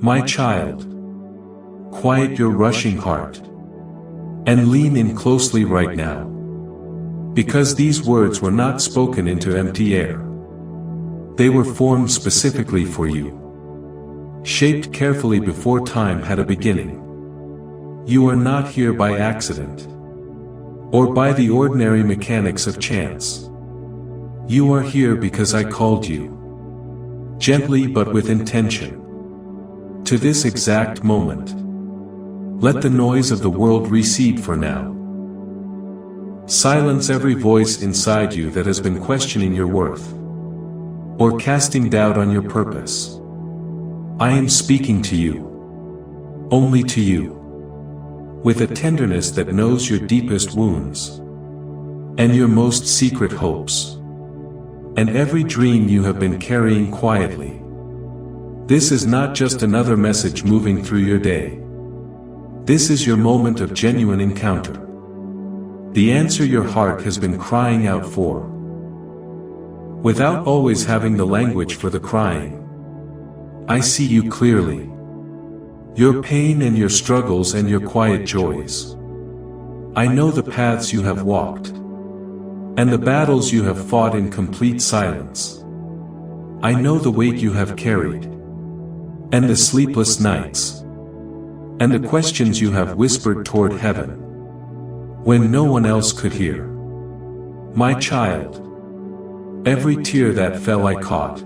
My child, quiet your rushing heart, and lean in closely right now. Because these words were not spoken into empty air. They were formed specifically for you. Shaped carefully before time had a beginning. You are not here by accident, or by the ordinary mechanics of chance. You are here because I called you, gently but with intention, to this exact moment. Let the noise of the world recede for now. Silence every voice inside you that has been questioning your worth, or casting doubt on your purpose. I am speaking to you, only to you, with a tenderness that knows your deepest wounds, and your most secret hopes, and every dream you have been carrying quietly. This is not just another message moving through your day. This is your moment of genuine encounter. The answer your heart has been crying out for. Without always having the language for the crying, I see you clearly. Your pain and your struggles and your quiet joys. I know the paths you have walked, and the battles you have fought in complete silence. I know the weight you have carried, and the sleepless nights, and the questions you have whispered toward heaven, when no one else could hear. My child, every tear that fell I caught,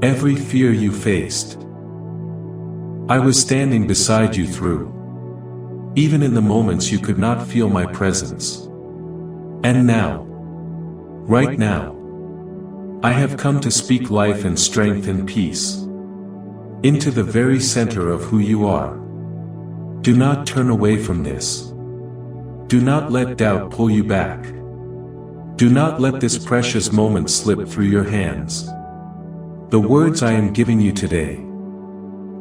every fear you faced, I was standing beside you through, even in the moments you could not feel my presence. And now, right now, I have come to speak life and strength and peace into the very center of who you are. Do not turn away from this. Do not let doubt pull you back. Do not let this precious moment slip through your hands. The words I am giving you today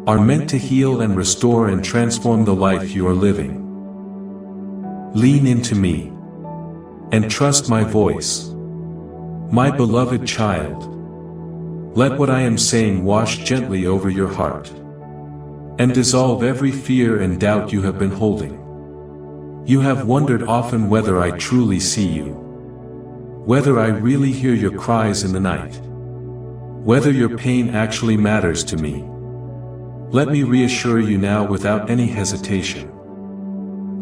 are meant to heal and restore and transform the life you are living. Lean into me and trust my voice. My beloved child, let what I am saying wash gently over your heart and dissolve every fear and doubt you have been holding. You have wondered often whether I truly see you, whether I really hear your cries in the night, whether your pain actually matters to me. Let me reassure you now without any hesitation.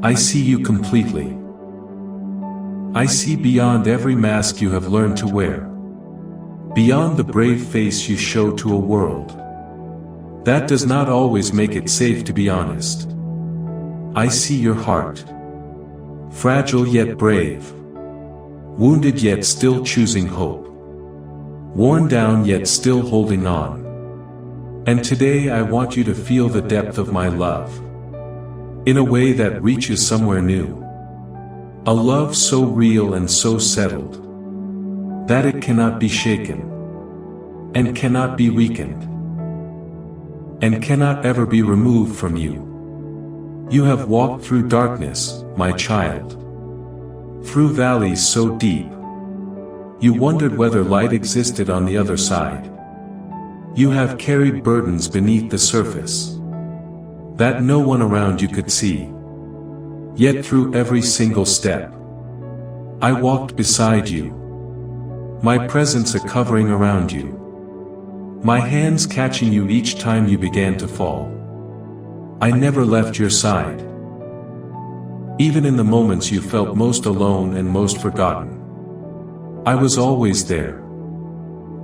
I see you completely. I see beyond every mask you have learned to wear, beyond the brave face you show to a world that does not always make it safe to be honest. I see your heart, fragile yet brave, wounded yet still choosing hope, worn down yet still holding on. And today I want you to feel the depth of my love, in a way that reaches somewhere new. A love so real and so settled, that it cannot be shaken, and cannot be weakened, and cannot ever be removed from you. You have walked through darkness, my child, through valleys so deep. You wondered whether light existed on the other side. You have carried burdens beneath the surface that no one around you could see. Yet through every single step, I walked beside you, my presence a covering around you, my hands catching you each time you began to fall. I never left your side, even in the moments you felt most alone and most forgotten. I was always there,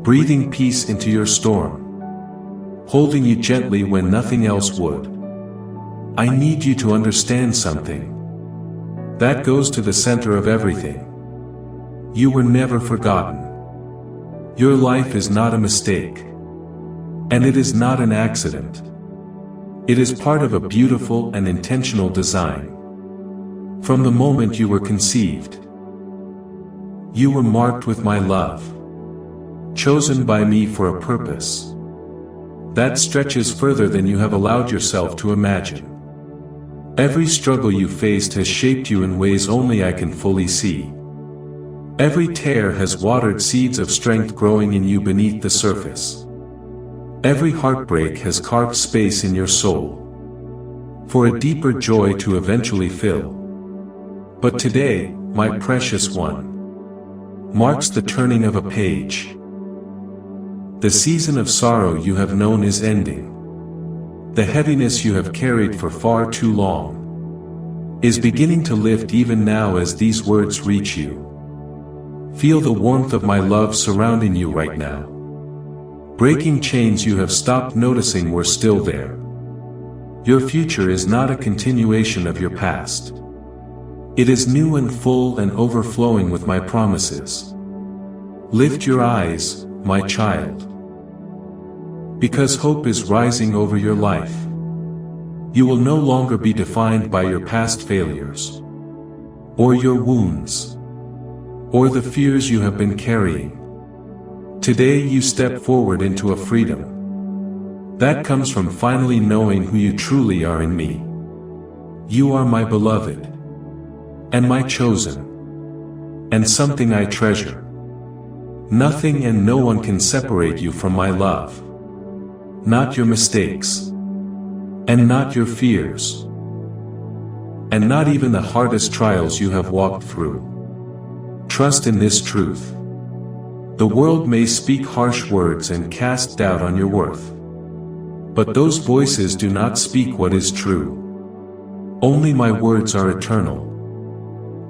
breathing peace into your storm, holding you gently when nothing else would. I need you to understand something that goes to the center of everything. You were never forgotten. Your life is not a mistake, and it is not an accident. It is part of a beautiful and intentional design. From the moment you were conceived, you were marked with my love, chosen by me for a purpose that stretches further than you have allowed yourself to imagine. Every struggle you faced has shaped you in ways only I can fully see. Every tear has watered seeds of strength growing in you beneath the surface. Every heartbreak has carved space in your soul for a deeper joy to eventually fill. But today, my precious one, marks the turning of a page. The season of sorrow you have known is ending. The heaviness you have carried for far too long is beginning to lift even now as these words reach you. Feel the warmth of my love surrounding you right now. Breaking chains you have stopped noticing were still there. Your future is not a continuation of your past. It is new and full and overflowing with my promises. Lift your eyes, my child. Because hope is rising over your life. You will no longer be defined by your past failures, or your wounds, or the fears you have been carrying. Today you step forward into a freedom that comes from finally knowing who you truly are in me. You are my beloved, and my chosen, and something I treasure. Nothing and no one can separate you from my love. Not your mistakes, and not your fears, and not even the hardest trials you have walked through. Trust in this truth. The world may speak harsh words and cast doubt on your worth, but those voices do not speak what is true. Only my words are eternal,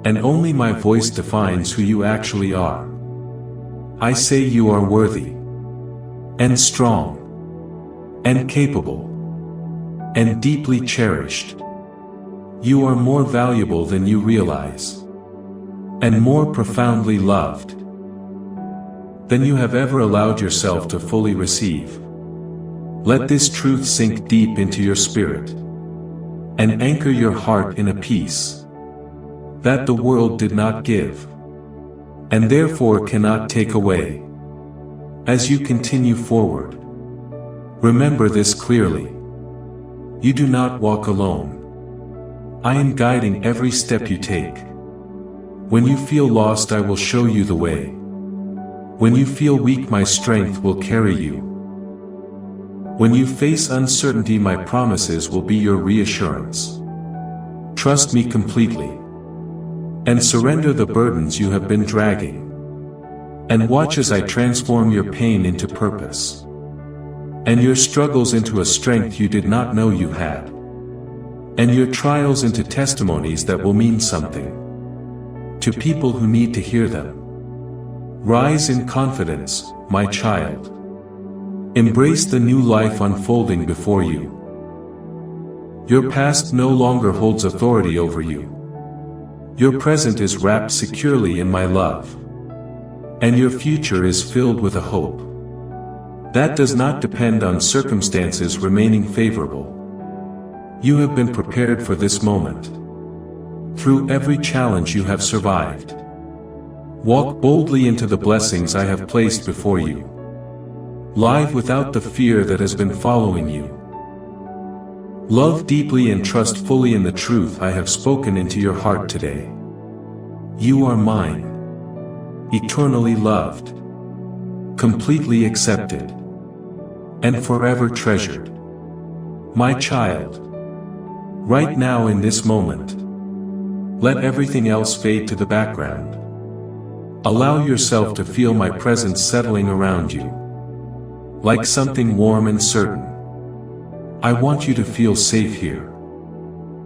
and only my voice defines who you actually are. I say you are worthy, and strong, and capable, and deeply cherished. You are more valuable than you realize, and more profoundly loved than you have ever allowed yourself to fully receive. Let this truth sink deep into your spirit, and anchor your heart in a peace that the world did not give, and therefore cannot take away. As you continue forward, remember this clearly. You do not walk alone. I am guiding every step you take. When you feel lost, I will show you the way. When you feel weak, my strength will carry you. When you face uncertainty, my promises will be your reassurance. Trust me completely, and surrender the burdens you have been dragging. And watch as I transform your pain into purpose, and your struggles into a strength you did not know you had, and your trials into testimonies that will mean something to people who need to hear them. Rise in confidence, my child. Embrace the new life unfolding before you. Your past no longer holds authority over you. Your present is wrapped securely in my love, and your future is filled with a hope that does not depend on circumstances remaining favorable. You have been prepared for this moment. Through every challenge you have survived. Walk boldly into the blessings I have placed before you. Live without the fear that has been following you. Love deeply and trust fully in the truth I have spoken into your heart today. You are mine. Eternally loved. Completely accepted, and forever treasured. My child. Right now in this moment, let everything else fade to the background. Allow yourself to feel my presence settling around you, like something warm and certain. I want you to feel safe here,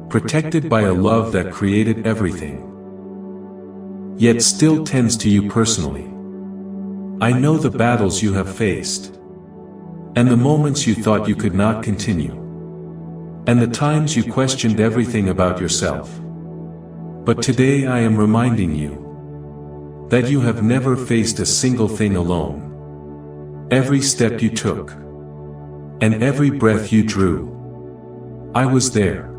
protected by a love that created everything, yet still tends to you personally. I know the battles you have faced, and the moments you thought you could not continue, and the times you questioned everything about yourself. But today I am reminding you that you have never faced a single thing alone. Every step you took, and every breath you drew, I was there,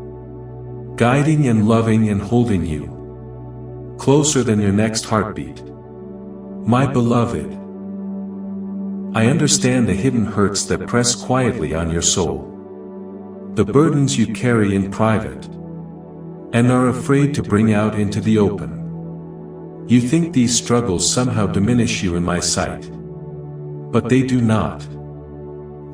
guiding and loving and holding you, closer than your next heartbeat. My beloved, I understand the hidden hurts that press quietly on your soul, the burdens you carry in private, and are afraid to bring out into the open. You think these struggles somehow diminish you in my sight, but they do not.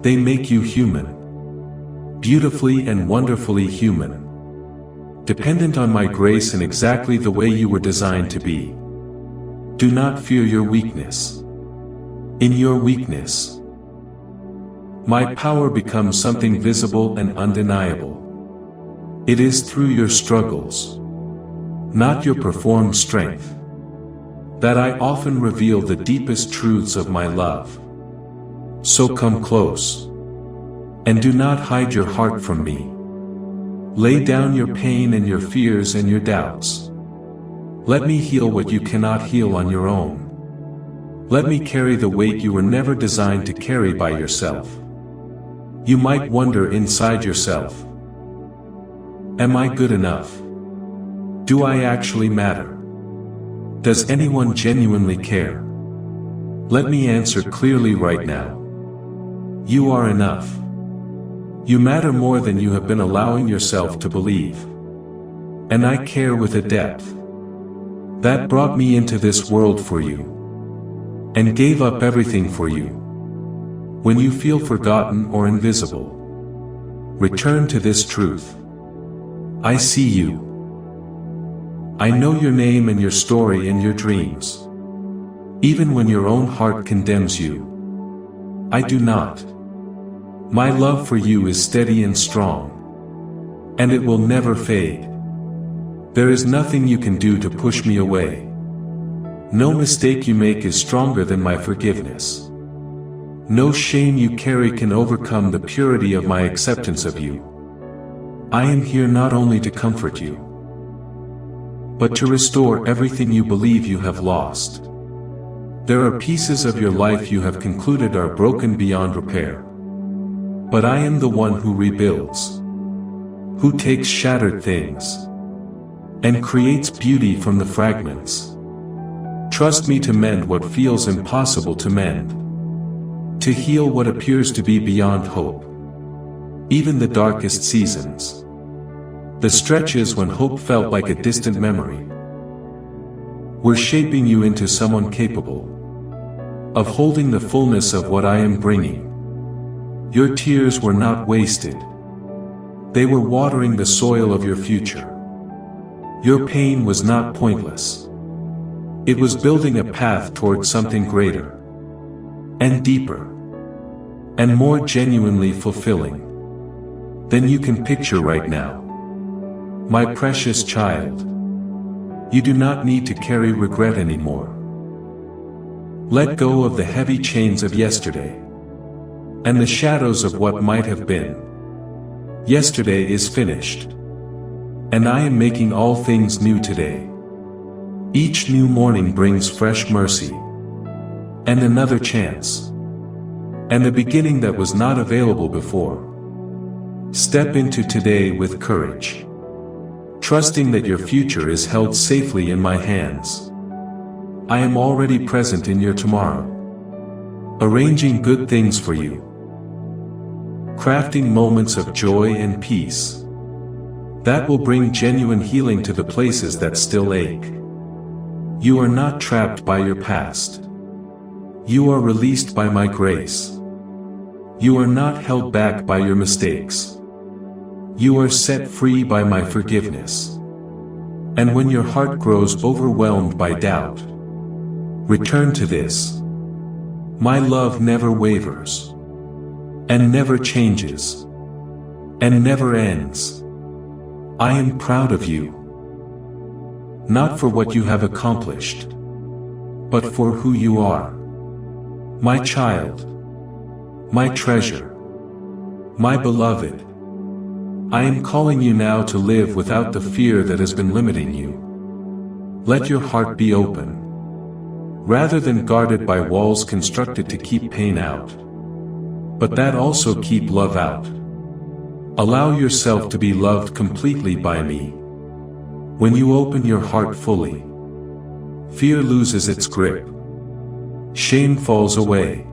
They make you human. Beautifully and wonderfully human. Dependent on my grace and exactly the way you were designed to be. Do not fear your weakness. In your weakness, my power becomes something visible and undeniable. It is through your struggles, not your performed strength, that I often reveal the deepest truths of my love. So come close, and do not hide your heart from me. Lay down your pain and your fears and your doubts. Let me heal what you cannot heal on your own. Let me carry the weight you were never designed to carry by yourself. You might wonder inside yourself, am I good enough? Do I actually matter? Does anyone genuinely care? Let me answer clearly right now. You are enough. You matter more than you have been allowing yourself to believe. And I care with a depth that brought me into this world for you, and gave up everything for you. When you feel forgotten or invisible, return to this truth. I see you. I know your name and your story and your dreams. Even when your own heart condemns you, I do not. My love for you is steady and strong, and it will never fade. There is nothing you can do to push me away. No mistake you make is stronger than my forgiveness. No shame you carry can overcome the purity of my acceptance of you. I am here not only to comfort you, but to restore everything you believe you have lost. There are pieces of your life you have concluded are broken beyond repair. But I am the one who rebuilds, who takes shattered things, and creates beauty from the fragments. Trust me to mend what feels impossible to mend, to heal what appears to be beyond hope. Even the darkest seasons, the stretches when hope felt like a distant memory, were shaping you into someone capable of holding the fullness of what I am bringing. Your tears were not wasted. They were watering the soil of your future. Your pain was not pointless. It was building a path toward something greater, and deeper, and more genuinely fulfilling than you can picture right now. My precious child, you do not need to carry regret anymore. Let go of the heavy chains of yesterday, and the shadows of what might have been. Yesterday is finished, and I am making all things new today. Each new morning brings fresh mercy, and another chance, and a beginning that was not available before. Step into today with courage, trusting that your future is held safely in my hands. I am already present in your tomorrow, arranging good things for you, crafting moments of joy and peace that will bring genuine healing to the places that still ache. You are not trapped by your past. You are released by my grace. You are not held back by your mistakes. You are set free by my forgiveness. And when your heart grows overwhelmed by doubt, return to this. My love never wavers, and never changes, and never ends. I am proud of you, not for what you have accomplished, but for who you are. My child, my treasure, my beloved, I am calling you now to live without the fear that has been limiting you. Let your heart be open, rather than guarded by walls constructed to keep pain out, but that also keep love out. Allow yourself to be loved completely by me. When you open your heart fully, fear loses its grip, shame falls away,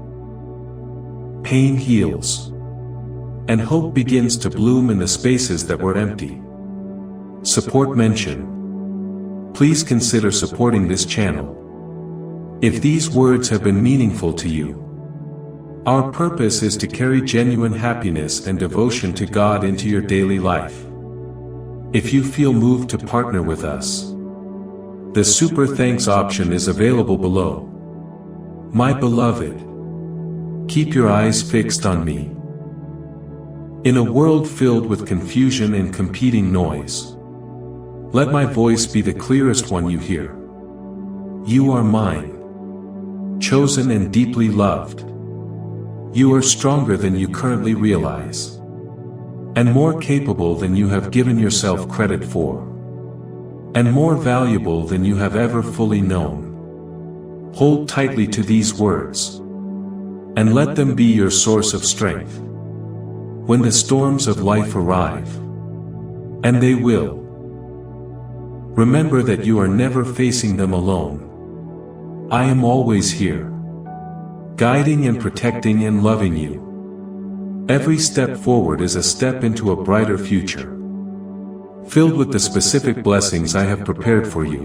pain heals, and hope begins to bloom in the spaces that were empty. Support mention. Please consider supporting this channel. If these words have been meaningful to you, Our purpose is to carry genuine happiness and devotion to God into your daily life. If you feel moved to partner with us, the Super Thanks option is available below. My beloved, keep your eyes fixed on me. In a world filled with confusion and competing noise, let my voice be the clearest one you hear. You are mine, chosen and deeply loved. You are stronger than you currently realize, and more capable than you have given yourself credit for, and more valuable than you have ever fully known. Hold tightly to these words, and let them be your source of strength when the storms of life arrive, and they will. Remember that you are never facing them alone. I am always here, guiding and protecting and loving you. Every step forward is a step into a brighter future, filled with the specific blessings I have prepared for you.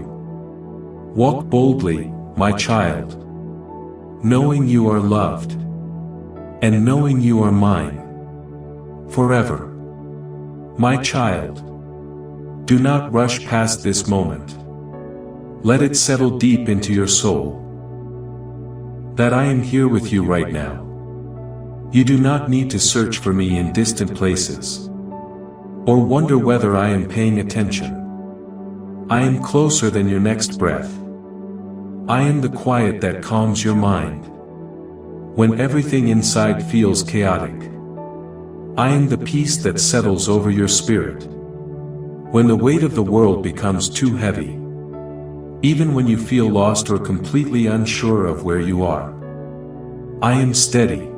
Walk boldly, my child, knowing you are loved, and knowing you are mine forever. My child, do not rush past this moment. Let it settle deep into your soul that I am here with you right now. You do not need to search for me in distant places, or wonder whether I am paying attention. I am closer than your next breath. I am the quiet that calms your mind when everything inside feels chaotic. I am the peace that settles over your spirit when the weight of the world becomes too heavy. Even when you feel lost or completely unsure of where you are, I am steady.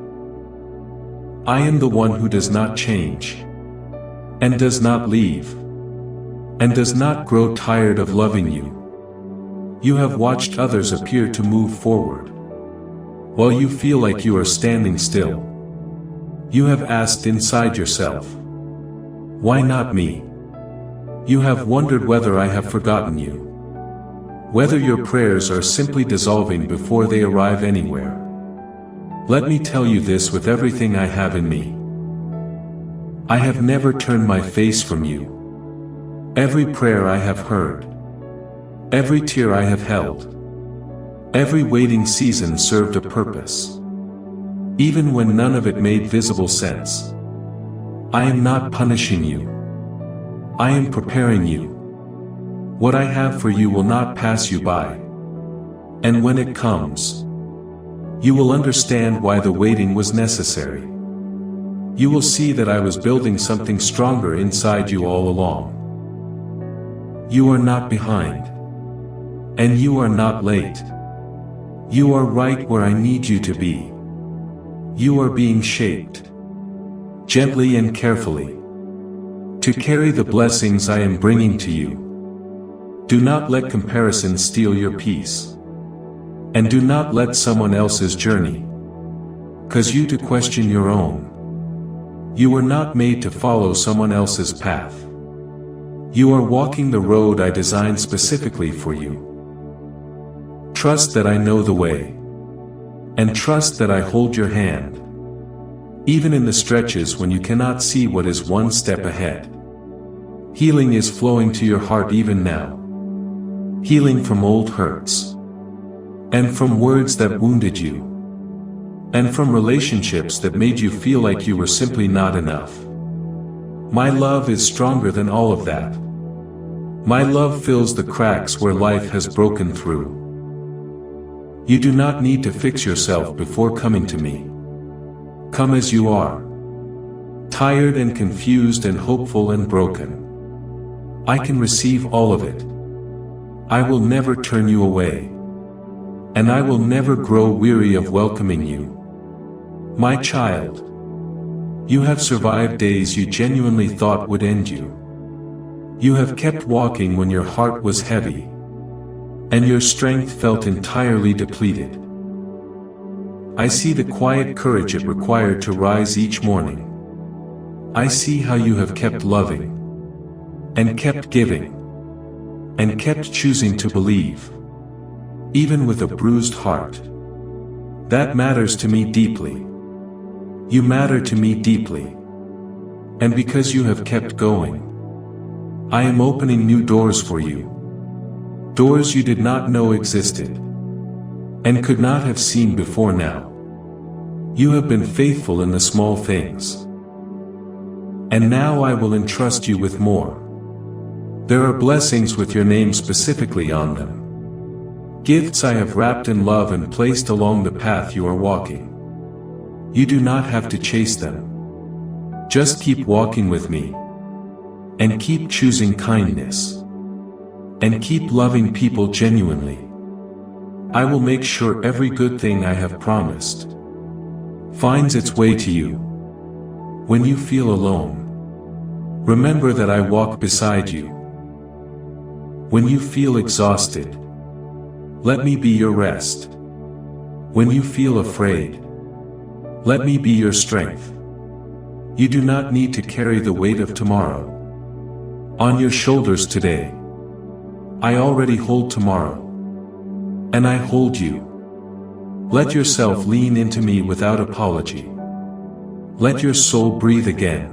I am the one who does not change, and does not leave, and does not grow tired of loving you. You have watched others appear to move forward, while you feel like you are standing still. You have asked inside yourself, why not me? You have wondered whether I have forgotten you, whether your prayers are simply dissolving before they arrive anywhere. Let me tell you this with everything I have in me. I have never turned my face from you. Every prayer I have heard, every tear I have held, every waiting season served a purpose, even when none of it made visible sense. I am not punishing you. I am preparing you. What I have for you will not pass you by. And when it comes, you will understand why the waiting was necessary. You will see that I was building something stronger inside you all along. You are not behind. And you are not late. You are right where I need you to be. You are being shaped, gently and carefully, to carry the blessings I am bringing to you. Do not let comparison steal your peace. And do not let someone else's journey cause you to question your own. You were not made to follow someone else's path. You are walking the road I designed specifically for you. Trust that I know the way, and trust that I hold your hand, even in the stretches when you cannot see what is one step ahead. Healing is flowing to your heart even now. Healing from old hurts, and from words that wounded you, and from relationships that made you feel like you were simply not enough. My love is stronger than all of that. My love fills the cracks where life has broken through. You do not need to fix yourself before coming to me. Come as you are, tired and confused and hopeful and broken. I can receive all of it. I will never turn you away. And I will never grow weary of welcoming you. My child, you have survived days you genuinely thought would end you. You have kept walking when your heart was heavy, and your strength felt entirely depleted. I see the quiet courage it required to rise each morning. I see how you have kept loving, and kept giving, and kept choosing to believe, even with a bruised heart. That matters to me deeply. You matter to me deeply. And because you have kept going, I am opening new doors for you. Doors you did not know existed, and could not have seen before now. You have been faithful in the small things, and now I will entrust you with more. There are blessings with your name specifically on them. Gifts I have wrapped in love and placed along the path you are walking. You do not have to chase them. Just keep walking with me, and keep choosing kindness, and keep loving people genuinely. I will make sure every good thing I have promised finds its way to you. When you feel alone, remember that I walk beside you. When you feel exhausted, let me be your rest. When you feel afraid, let me be your strength. You do not need to carry the weight of tomorrow on your shoulders today. I already hold tomorrow, and I hold you. Let yourself lean into me without apology. Let your soul breathe again,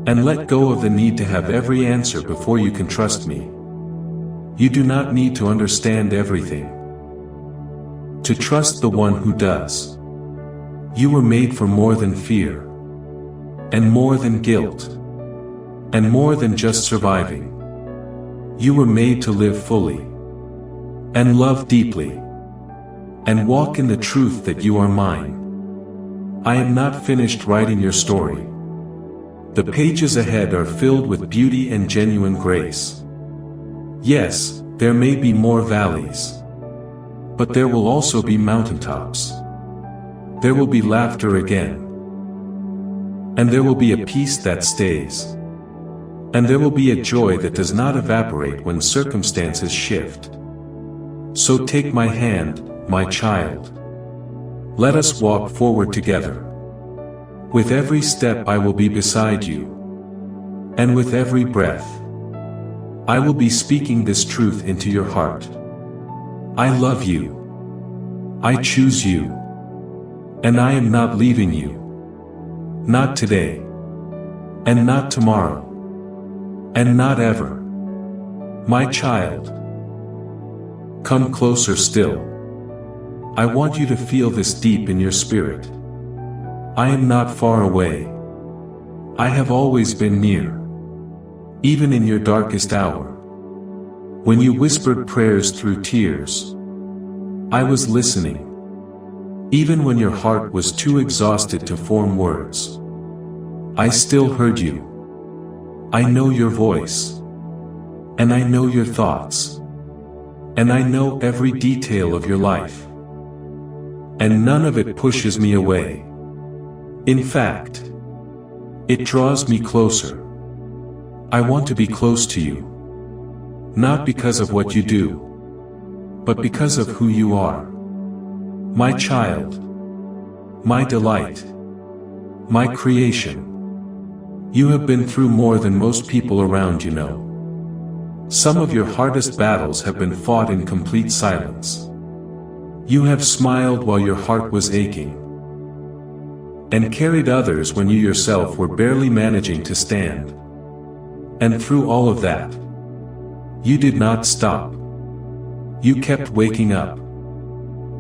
and let go of the need to have every answer before you can trust me. You do not need to understand everything to trust the one who does. You were made for more than fear, and more than guilt, and more than just surviving. You were made to live fully, and love deeply, and walk in the truth that you are mine. I am not finished writing your story. The pages ahead are filled with beauty and genuine grace. Yes, there may be more valleys, but there will also be mountaintops. There will be laughter again, and there will be a peace that stays, and there will be a joy that does not evaporate when circumstances shift. So take my hand, my child. Let us walk forward together. With every step I will be beside you, and with every breath, I will be speaking this truth into your heart. I love you. I choose you. And I am not leaving you. Not today. And not tomorrow. And not ever. My child. Come closer still. I want you to feel this deep in your spirit. I am not far away. I have always been near. Even in your darkest hour. When you whispered prayers through tears, I was listening. Even when your heart was too exhausted to form words, I still heard you. I know your voice. And I know your thoughts. And I know every detail of your life. And none of it pushes me away. In fact, it draws me closer. I want to be close to you. Not because of what you do, but because of who you are. My child. My delight. My creation. You have been through more than most people around you know. Some of your hardest battles have been fought in complete silence. You have smiled while your heart was aching, and carried others when you yourself were barely managing to stand. And through all of that, you did not stop. You kept waking up.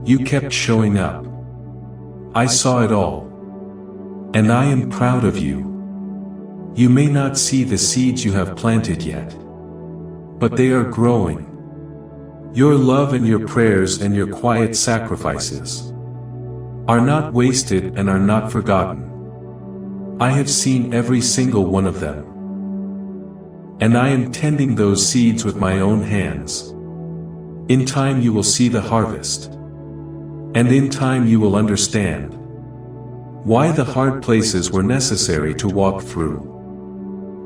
You kept showing up. I saw it all. And I am proud of you. You may not see the seeds you have planted yet, but they are growing. Your love and your prayers and your quiet sacrifices are not wasted and are not forgotten. I have seen every single one of them. And I am tending those seeds with my own hands. In time you will see the harvest. And in time you will understand why the hard places were necessary to walk through.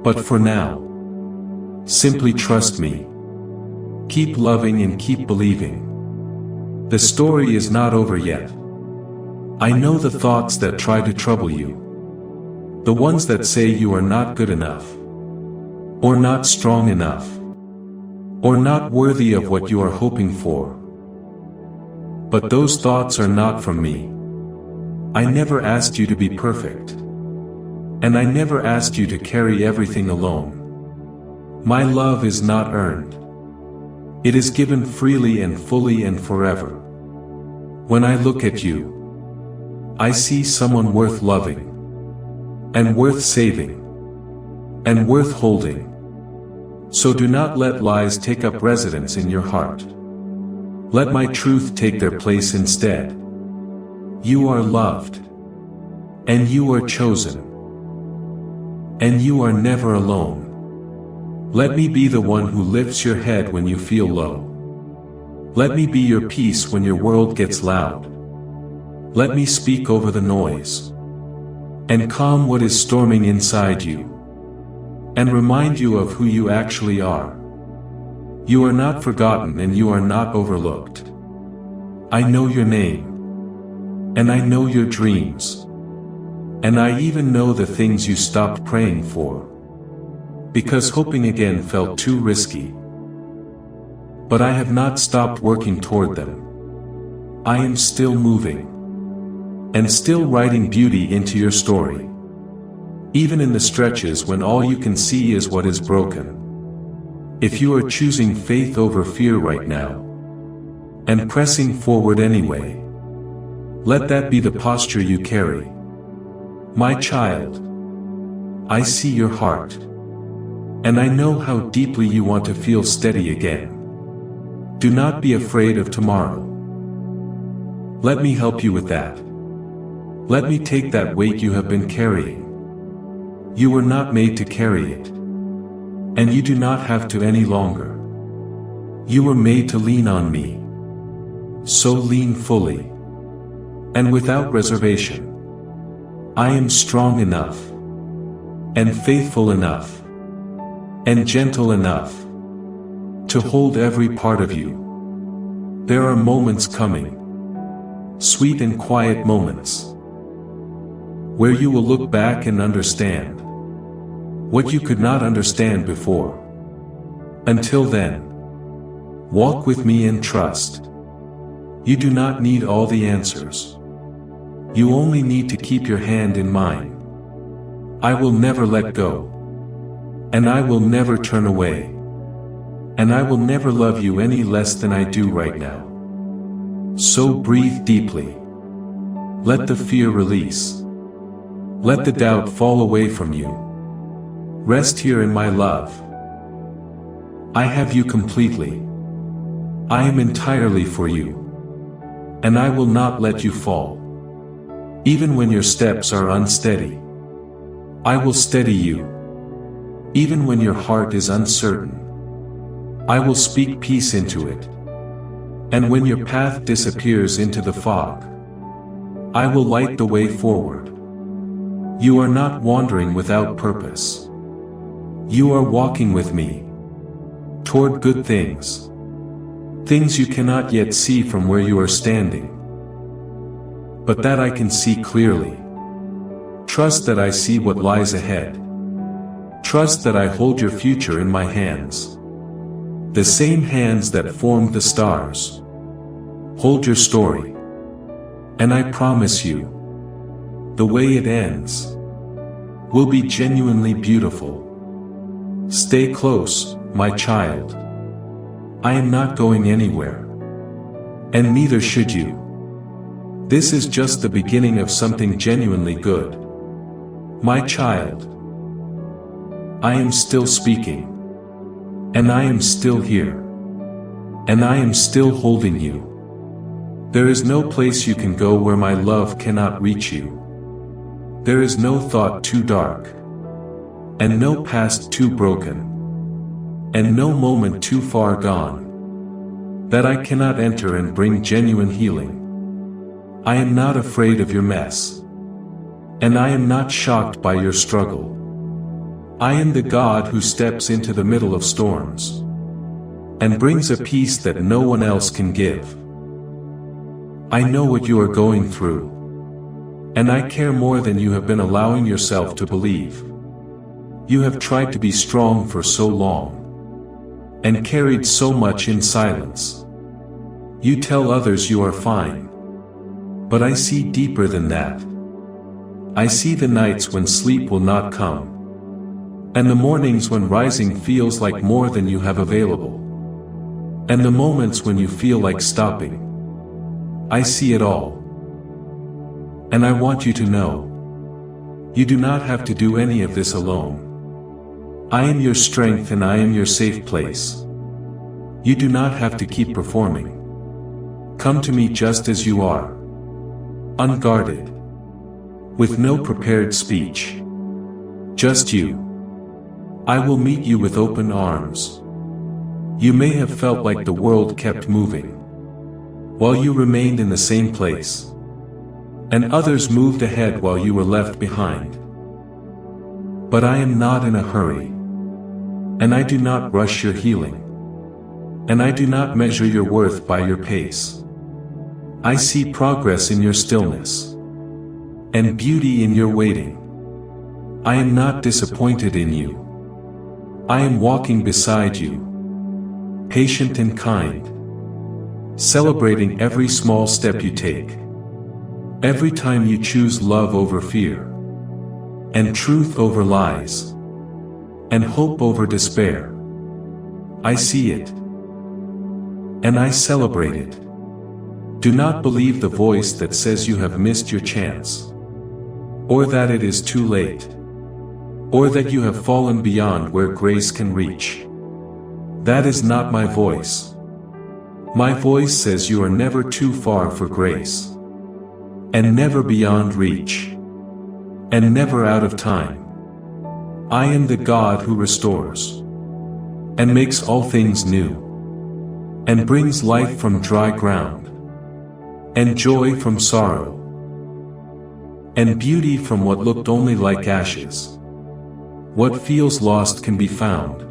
But for now, simply trust me. Keep loving and keep believing. The story is not over yet. I know the thoughts that try to trouble you. The ones that say you are not good enough, or not strong enough, or not worthy of what you are hoping for. But those thoughts are not from me. I never asked you to be perfect. And I never asked you to carry everything alone. My love is not earned. It is given freely and fully and forever. When I look at you, I see someone worth loving, and worth saving, and worth holding. So do not let lies take up residence in your heart. Let my truth take their place instead. You are loved, and you are chosen, and you are never alone. Let me be the one who lifts your head when you feel low. Let me be your peace when your world gets loud. Let me speak over the noise, and calm what is storming inside you, and remind you of who you actually are. You are not forgotten and you are not overlooked. I know your name, and I know your dreams, and I even know the things you stopped praying for, because hoping again felt too risky. But I have not stopped working toward them. I am still moving, and still writing beauty into your story, even in the stretches when all you can see is what is broken. If you are choosing faith over fear right now, and pressing forward anyway, let that be the posture you carry. My child, I see your heart, and I know how deeply you want to feel steady again. Do not be afraid of tomorrow. Let me help you with that. Let me take that weight you have been carrying. You were not made to carry it, and you do not have to any longer. You were made to lean on me. So lean fully, and without reservation. I am strong enough, and faithful enough, and gentle enough to hold every part of you. There are moments coming, sweet and quiet moments, where you will look back and understand what you could not understand before. Until then, walk with me and trust. You do not need all the answers. You only need to keep your hand in mine. I will never let go, and I will never turn away, and I will never love you any less than I do right now. So breathe deeply. Let the fear release. Let the doubt fall away from you. Rest here in my love. I have you completely. I am entirely for you, and I will not let you fall. Even when your steps are unsteady, I will steady you. Even when your heart is uncertain, I will speak peace into it. And when your path disappears into the fog, I will light the way forward. You are not wandering without purpose. You are walking with me toward good things, things you cannot yet see from where you are standing, but that I can see clearly. Trust that I see what lies ahead. Trust that I hold your future in my hands, the same hands that formed the stars. Hold your story, and I promise you, the way it ends will be genuinely beautiful. Stay close, my child. I am not going anywhere, and neither should you. This is just the beginning of something genuinely good. My child, I am still speaking, and I am still here, and I am still holding you. There is no place you can go where my love cannot reach you. There is no thought too dark, and no past too broken, and no moment too far gone, that I cannot enter and bring genuine healing. I am not afraid of your mess, and I am not shocked by your struggle. I am the God who steps into the middle of storms, and brings a peace that no one else can give. I know what you are going through, and I care more than you have been allowing yourself to believe. You have tried to be strong for so long, and carried so much in silence. You tell others you are fine, But I see deeper than that. I see the nights when sleep will not come. And the mornings when rising feels like more than you have available. And the moments when you feel like stopping. I see it all. And I want you to know. You do not have to do any of this alone. I am your strength and I am your safe place. You do not have to keep performing. Come to me just as you are. Unguarded. With no prepared speech. Just you. I will meet you with open arms. You may have felt like the world kept moving, while you remained in the same place. And others moved ahead while you were left behind. But I am not in a hurry. And I do not rush your healing. And I do not measure your worth by your pace. I see progress in your stillness. And beauty in your waiting. I am not disappointed in you. I am walking beside you. Patient and kind. Celebrating every small step you take. Every time you choose love over fear. And truth over lies. And hope over despair. I see it. And I celebrate it. Do not believe the voice that says you have missed your chance. Or that it is too late. Or that you have fallen beyond where grace can reach. That is not my voice. My voice says you are never too far for grace. And never beyond reach. And never out of time. I am the God who restores. And makes all things new. And brings life from dry ground. And joy from sorrow. And beauty from what looked only like ashes. What feels lost can be found.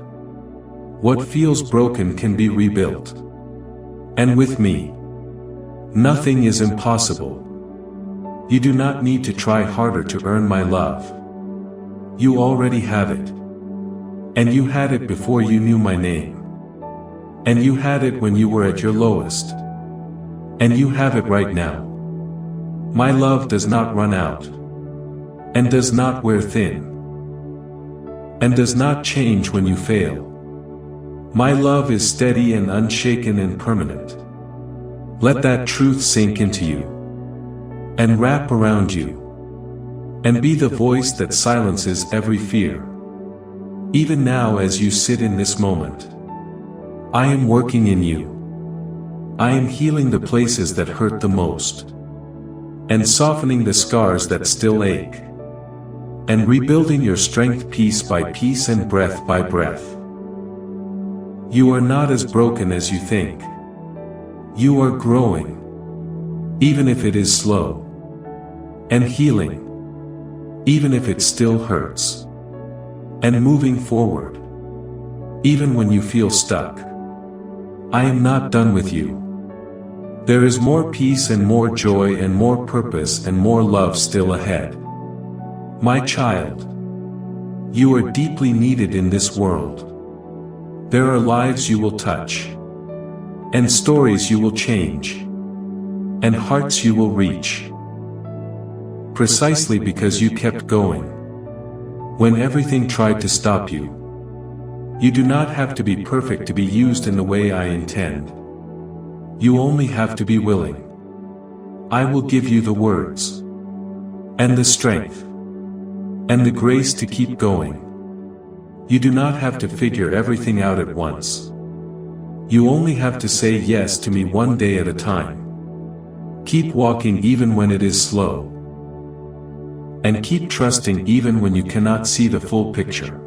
What feels broken can be rebuilt. And with me, nothing is impossible. You do not need to try harder to earn my love. You already have it. And you had it before you knew my name. And you had it when you were at your lowest. And you have it right now. My love does not run out. And does not wear thin. And does not change when you fail. My love is steady and unshaken and permanent. Let that truth sink into you. And wrap around you. And be the voice that silences every fear. Even now as you sit in this moment. I am working in you. I am healing the places that hurt the most. And softening the scars that still ache. And rebuilding your strength piece by piece and breath by breath. You are not as broken as you think. You are growing. Even if it is slow. And healing. Even if it still hurts. And moving forward. Even when you feel stuck. I am not done with you. There is more peace and more joy and more purpose and more love still ahead. My child. You are deeply needed in this world. There are lives you will touch. And stories you will change. And hearts you will reach. Precisely because you kept going. When everything tried to stop you. You do not have to be perfect to be used in the way I intend. You only have to be willing. I will give you the words. And the strength. And the grace to keep going. You do not have to figure everything out at once. You only have to say yes to me one day at a time. Keep walking even when it is slow. And keep trusting even when you cannot see the full picture.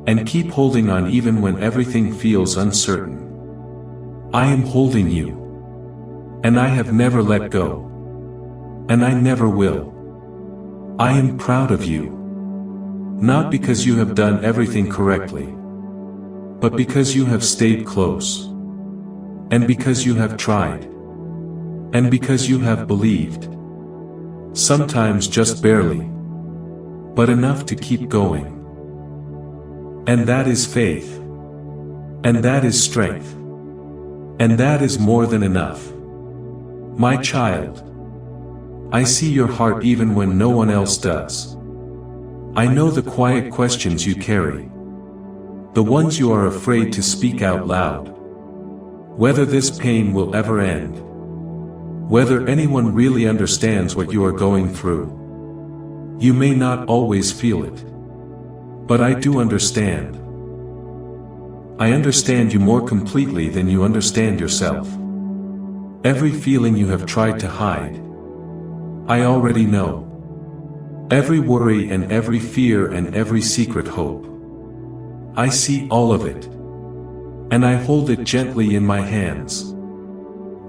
And keep holding on even when everything feels uncertain. I am holding you. And I have never let go. And I never will. I am proud of you. Not because you have done everything correctly. But because you have stayed close. And because you have tried. And because you have believed. Sometimes just barely. But enough to keep going. And that is faith. And that is strength. And that is more than enough. My child. I see your heart even when no one else does. I know the quiet questions you carry, the ones you are afraid to speak out loud. Whether this pain will ever end, whether anyone really understands what you are going through. You may not always feel it, but I do understand. I understand you more completely than you understand yourself. Every feeling you have tried to hide, I already know. Every worry and every fear and every secret hope. I see all of it, and I hold it gently in my hands.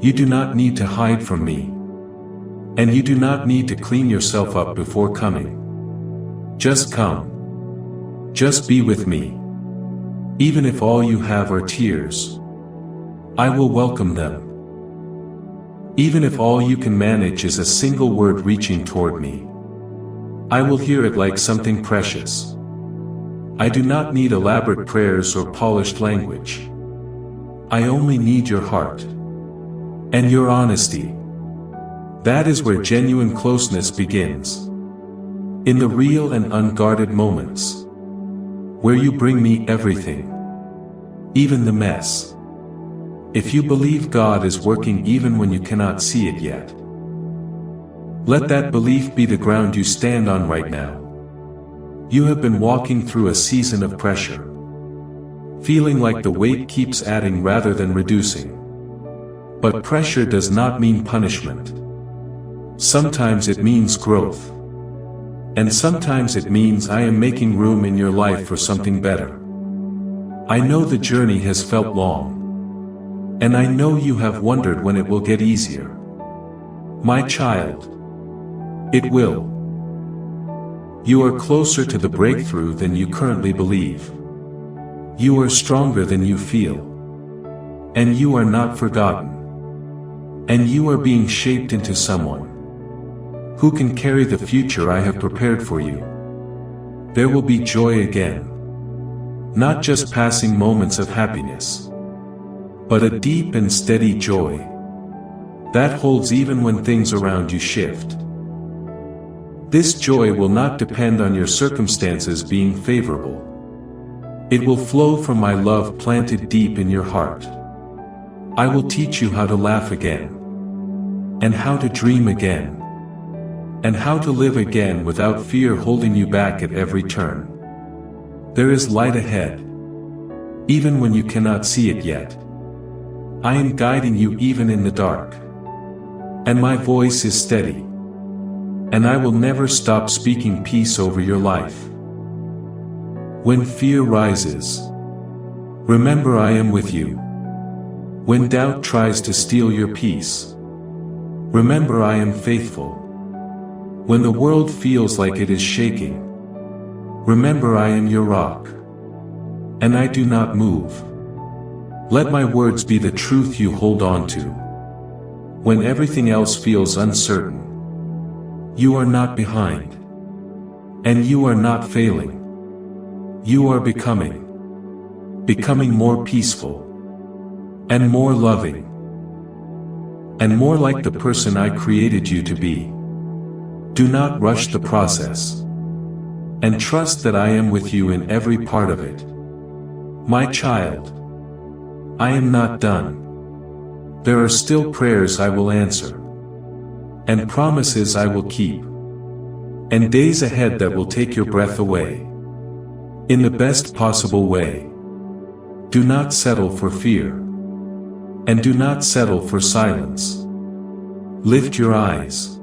You do not need to hide from me, and you do not need to clean yourself up before coming. Just come. Just be with me. Even if all you have are tears, I will welcome them. Even if all you can manage is a single word reaching toward me, I will hear it like something precious. I do not need elaborate prayers or polished language. I only need your heart and your honesty. That is where genuine closeness begins. In the real and unguarded moments, where you bring me everything, even the mess. If you believe God is working even when you cannot see it yet, let that belief be the ground you stand on right now. You have been walking through a season of pressure, feeling like the weight keeps adding rather than reducing. But pressure does not mean punishment. Sometimes it means growth. And sometimes it means I am making room in your life for something better. I know the journey has felt long, and I know you have wondered when it will get easier. My child, it will. You are closer to the breakthrough than you currently believe. You are stronger than you feel. And you are not forgotten. And you are being shaped into someone who can carry the future I have prepared for you. There will be joy again. Not just passing moments of happiness, but a deep and steady joy that holds even when things around you shift. This joy will not depend on your circumstances being favorable. It will flow from my love planted deep in your heart. I will teach you how to laugh again, and how to dream again, and how to live again without fear holding you back at every turn. There is light ahead, even when you cannot see it yet. I am guiding you even in the dark, and my voice is steady. And I will never stop speaking peace over your life. When fear rises, remember I am with you. When doubt tries to steal your peace, remember I am faithful. When the world feels like it is shaking, remember I am your rock, and I do not move. Let my words be the truth you hold on to. When everything else feels uncertain, you are not behind. And you are not failing. You are becoming more peaceful, and more loving, and more like the person I created you to be. Do not rush the process, and trust that I am with you in every part of it. My child, I am not done. There are still prayers I will answer, and promises I will keep, and days ahead that will take your breath away, in the best possible way. Do not settle for fear, and do not settle for silence. Lift your eyes,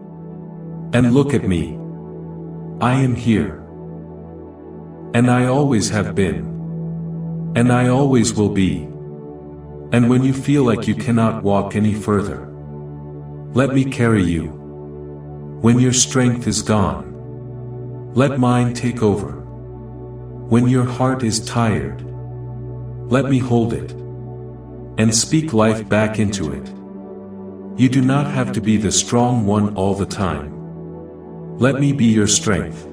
and look at me. I am here, and I always have been, and I always will be. And when you feel like you cannot walk any further, let me carry you. When your strength is gone, let mine take over. When your heart is tired, let me hold it, and speak life back into it. You do not have to be the strong one all the time. Let me be your strength,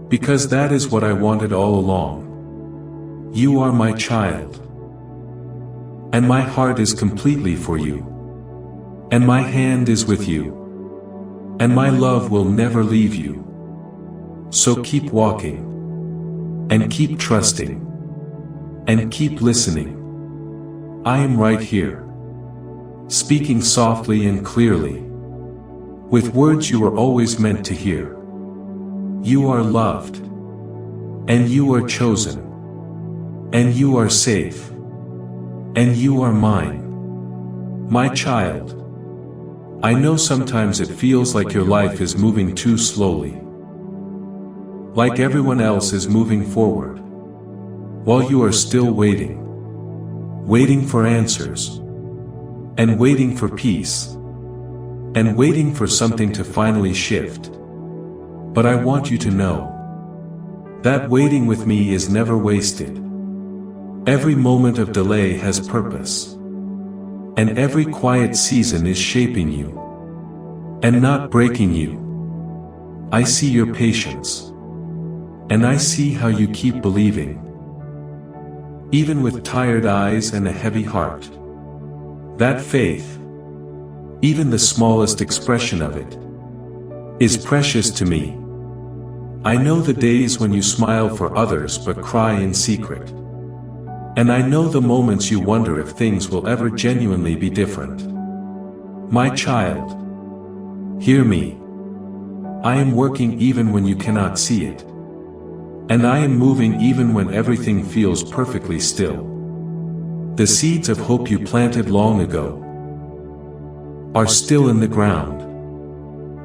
because that is what I wanted all along. You are my child, and my heart is completely for you, and my hand is with you, and my love will never leave you. So keep walking, and keep trusting, and keep listening. I am right here, speaking softly and clearly, with words you were always meant to hear. You are loved, and you are chosen, and you are safe, and you are mine. My child, I know sometimes it feels like your life is moving too slowly, like everyone else is moving forward, while you are still waiting for answers, and waiting for peace, and waiting for something to finally shift. But I want you to know that waiting with me is never wasted. Every moment of delay has purpose, and every quiet season is shaping you, and not breaking you. I see your patience, and I see how you keep believing, even with tired eyes and a heavy heart. That faith, even the smallest expression of it, is precious to me. I know the days when you smile for others but cry in secret. And I know the moments you wonder if things will ever genuinely be different. My child, hear me. I am working even when you cannot see it. And I am moving even when everything feels perfectly still. The seeds of hope you planted long ago are still in the ground.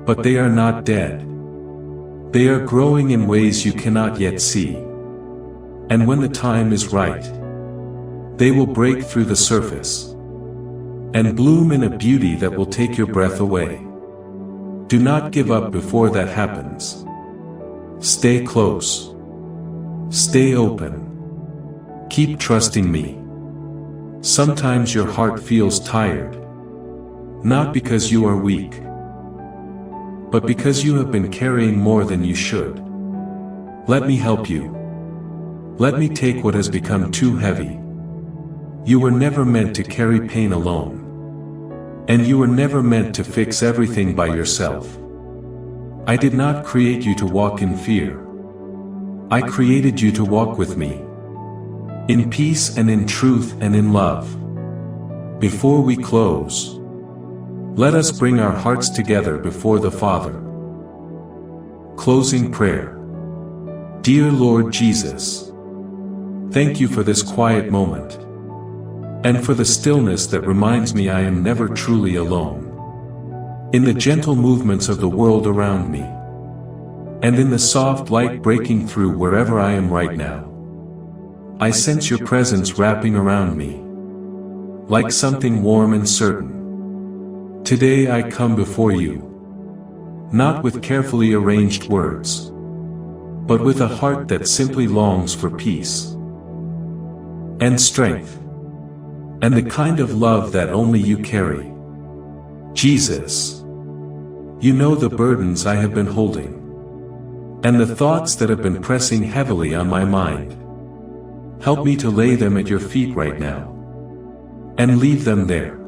But they are not dead. They are growing in ways you cannot yet see. And when the time is right, they will break through the surface and bloom in a beauty that will take your breath away. Do not give up before that happens. Stay close. Stay open. Keep trusting me. Sometimes your heart feels tired, not because you are weak, but because you have been carrying more than you should. Let me help you. Let me take what has become too heavy. You were never meant to carry pain alone. And you were never meant to fix everything by yourself. I did not create you to walk in fear. I created you to walk with me, in peace and in truth and in love. Before we close, let us bring our hearts together before the Father. Closing prayer. Dear Lord Jesus, thank you for this quiet moment, and for the stillness that reminds me I am never truly alone. In the gentle movements of the world around me, and in the soft light breaking through wherever I am right now, I sense your presence wrapping around me, like something warm and certain. Today I come before you, not with carefully arranged words, but with a heart that simply longs for peace and strength, and the kind of love that only you carry. Jesus, you know the burdens I have been holding, and the thoughts that have been pressing heavily on my mind. Help me to lay them at your feet right now, and leave them there.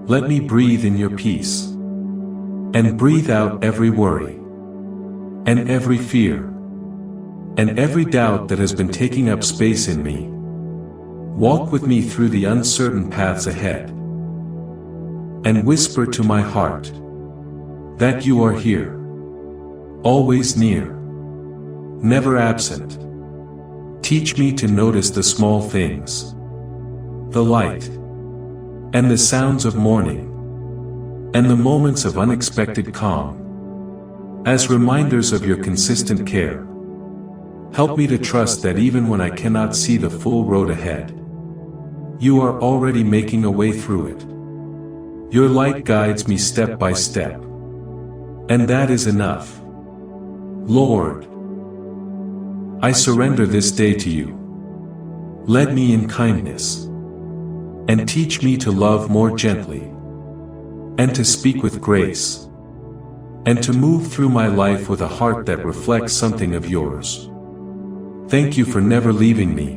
Let me breathe in your peace, and breathe out every worry, and every fear, and every doubt that has been taking up space in me. Walk with me through the uncertain paths ahead, and whisper to my heart that you are here, always near, never absent. Teach me to notice the small things, the light, and the sounds of morning, and the moments of unexpected calm, as reminders of your consistent care. Help me to trust that even when I cannot see the full road ahead, you are already making a way through it. Your light guides me step by step, and that is enough. Lord, I surrender this day to you. Lead me in kindness, and teach me to love more gently, and to speak with grace, and to move through my life with a heart that reflects something of yours. Thank you for never leaving me,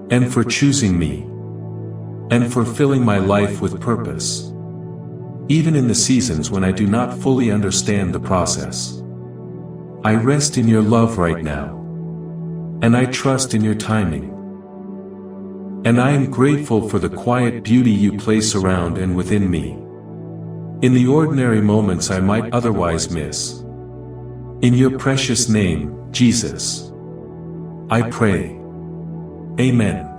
and for choosing me, and for filling my life with purpose. even in the seasons when I do not fully understand the process. I rest in your love right now, and I trust in your timing. And I am grateful for the quiet beauty you place around and within me, in the ordinary moments I might otherwise miss. In your precious name, Jesus, I pray. Amen.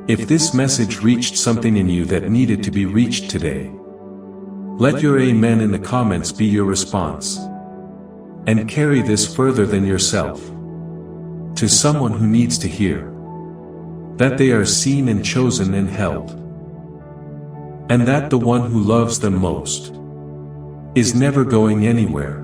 If this message reached something in you that needed to be reached today, let your amen in the comments be your response. And carry this further than yourself, to someone who needs to hear that they are seen and chosen and held, and that the one who loves them most is never going anywhere.